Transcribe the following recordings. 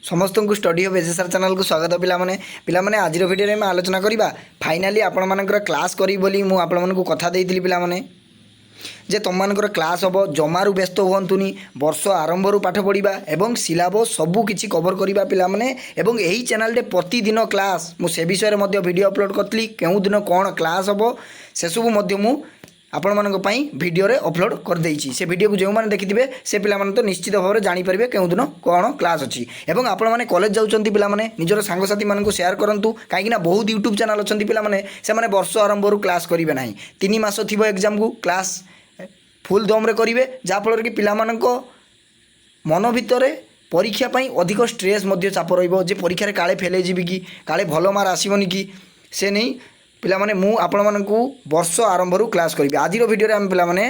समस्त को study of SSR channel को स्वागत पिलाने आज भिडियो में आलोचना करवा फाइनाली आपण मानकर क्लास करी बोली मु आपण मानकु कथा देइतिली पिलाने जे तुम मानकर क्लास हम जमारू व्यस्त हुंतुनी वर्ष आरंभ पाठ पढ़ा एवं सिलेबस सबू किछि कवर करवा पिलाने एवं यही चैनल प्रतिदिन क्लास मुझे विषय में वीडियो अपलोड करी केउ दिन कौन क्लास हम से सबू मु आपण मानक पई वीडियो रे अपलोड कर देइछि से वीडियो को जो माने देखिथिबे से पिला माने तो निश्चित भाव में जानि परिबे केउ दिन कोन क्लास अछि एवं आपण माने कॉलेज जाउचंती पिला माने निजर सांग साथी मानकु शेयर करंतु काहेकि ना बहुत यूट्यूब चैनल अछंती पिला माने से माने वर्ष आरंभ रु क्लास करिवे नाही 3 मास थिबो एग्जाम को क्लास फुल दम रे करिवे जा फल कि पिला मानक मन भितरे परीक्षा पई अधिक स्ट्रेस मध्य चाप रहिबो जे परीक्षा रे काले फेले जिबि कि काले भलो मार आसीबोनी कि से नहीं पिला माने मु आपण मानकु वर्ष आरंभ रु क्लास करिबे आज वीडियो रे हम पिला माने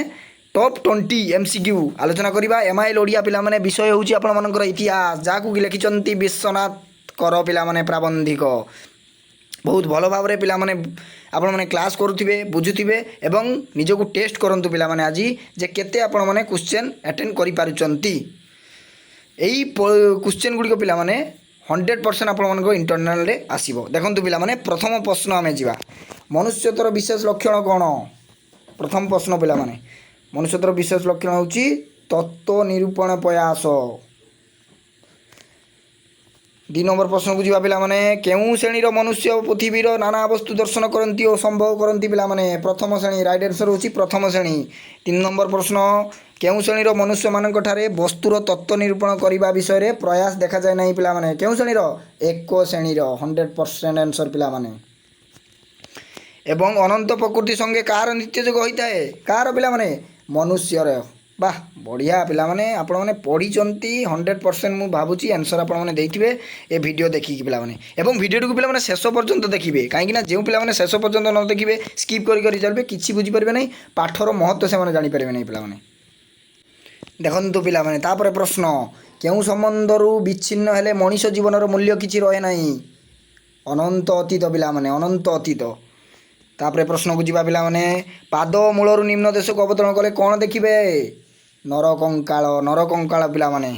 टॉप 20 एमसीक्यू आलोचना करबा एमआईएल ओडिया पिला माने विषय होउची आपण मानकर इतिहास जाकु कि लिखिचंती विश्वनाथ कर पिला माने प्राबंधिक बहुत भलो भाव रे पिला माने आपण माने क्लास करूथिबे बुझुथिबे एवं निजको टेस्ट करंतु पिला माने आज जे केते आपण माने क्वेश्चन अटेंड करि पारुचंती एई क्वेश्चन गुडी को पिला माने 100% आपण मानको इंटरनल रे आसीबो देखंतु पिला माने प्रथम प्रश्न आमे जिबा मनुष्यतर विशेष लक्षण कोन प्रथम प्रश्न पिला माने मनुष्यतर विशेष लक्षण होउची तत्व निरूपण प्रयास 2 नंबर प्रश्न को जिबा पिला माने केउ श्रेणी रो मनुष्य पृथ्वीर नाना वस्तु दर्शन करंती और संभव करंती पिला माने प्रथम श्रेणी राइट आंसर होउची प्रथम श्रेणी 3 नंबर प्रश्न केउ श्रेणी मनुष्य मानक ठारे वस्तुर तत्व निरूपण करने विषय रे प्रयास देखा जाए नहीं पिला माने केउ श्रेणी एक श्रेणी 100% आंसर पिला माने एवं अनंत प्रकृति संगे कार नित्य जोग होता है कार पिला माने मनुष्यर वाह बढ़िया पिला माने आपण माने पढ़ी 100% मु भाबुची आंसर आपण माने देथिबे ए वीडियो देखि पिला माने एवं वीडियो को पिला माने शेष पर्यंत देखिबे काहे कि ना जे पिला माने शेष पर्यंत न देखिबे स्किप करि करि चलबे किछि बुझी परबे नहीं पाठर महत्व से माने जानि परबे नहीं पिला माने देखंतु पिला माने तापर प्रश्न केउ संबंधरु विच्छिन्न हेले मनुष्य जीवनर मूल्य किछि रहे नाही अनंत अतीत पिला माने अनंत अतीत तापर प्रश्न को जिबा पिला माने पाद मूलरु निम्न देश को अवतरण कले कोन देखिबे नरकंकाल पिला माने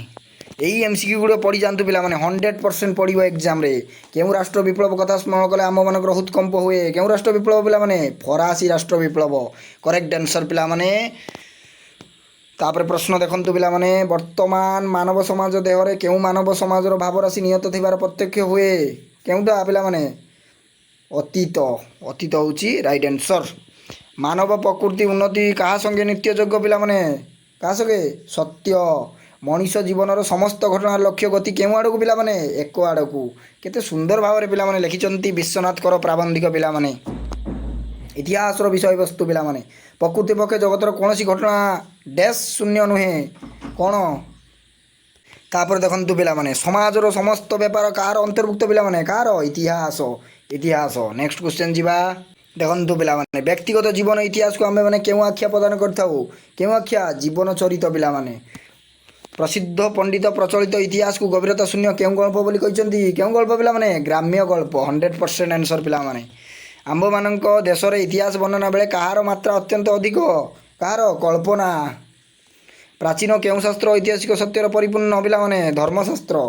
एई एमसीक्यू गुडो पढ़ी जानतु पिला माने 100% पढ़िबो एग्जाम रे केउ राष्ट्र विप्लव कथा स्मरण कले आम मानकर हृदकंप हुए केउ राष्ट्र विप्लव पिला माने फरासी राष्ट्र विप्लव करेक्ट आंसर पिला माने तापर प्रश्न देखंतु पिला माने वर्तमान मानव समाज देहरे केउ मानव समाज रो भाव राशि नियत थिबार प्रत्यक्ष हुए केउटा पिला माने अतीत अतीत होउची राइट आंसर मानव प्रकृति उन्नति कहा संगे नित्य जोग्य पिला माने कहा संगे सत्य मनुष्य जीवनर समस्त घटना लक्ष्य गति केउ आड़ को पिला माने एक आड़ को केते सुंदर भाव रे पिला माने लिखिचंती विश्वनाथ कर प्राबंधिक पिला माने इतिहास विषय वस्तु पिला माने प्रकृति पक्षे जगतर कौन घटना डैश शून्य नुहे कौन तापर देखंतु पिला माने समाज रो समस्त व्यापार कार अंतर्भुक्त पिला माने कार इतिहास इतिहास नेक्स्ट क्वेश्चन जीवा देखंतु पिला माने व्यक्तिगत जीवन इतिहास को आमे माने केउ आख्या प्रदान करथाउ केउ आख्या जीवन चरित पिला माने प्रसिद्ध पंडित प्रचलित इतिहास को गभीरता शून्य केउ गल्प बोली कहचंती केउ गल्प पिला माने ग्राम्य गल्प 100% आंसर पिला माने आंब मानक देश रे इतिहास वर्णना बेले कहार मात्रा अत्यंत अधिक कहार कल्पना प्राचीन केउ शास्त्र ऐतिहासिक सत्यर परिपूर्ण पिला माने धर्मशास्त्र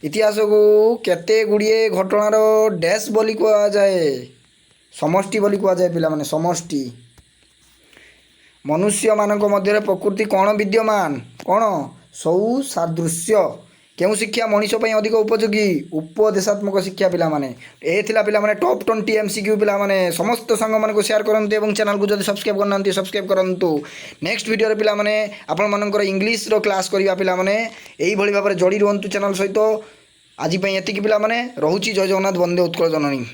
इतिहास को केते गुड़िए घटनार डैश बोली कहा जाए समष्टि बोली कहा जाए पिला माने समष्टि मनुष्य मानक मध्य प्रकृति कौन विद्यमान कौन सौसादृश्य केउ शिक्षा मनीष पई अधिक उपयोगी उपदेशात्मक शिक्षा पिला माने ए थिला पिला माने टॉप 20 एमसीक्यू पिला माने समस्त संग मानको शेयर करंतु एवं चैनल को जदि सब्सक्राइब करनांती सब्सक्राइब करंतु नेक्स्ट वीडियो रे पिला माने आपण मानकर इंग्लिश रो क्लास करिवा पिला माने एई भली भाबरे जोड़ी रहंतु चैनल सहित आज पई एतिकी पिला माने रहूची जय जगन्नाथ वंदे उत्कल जननी।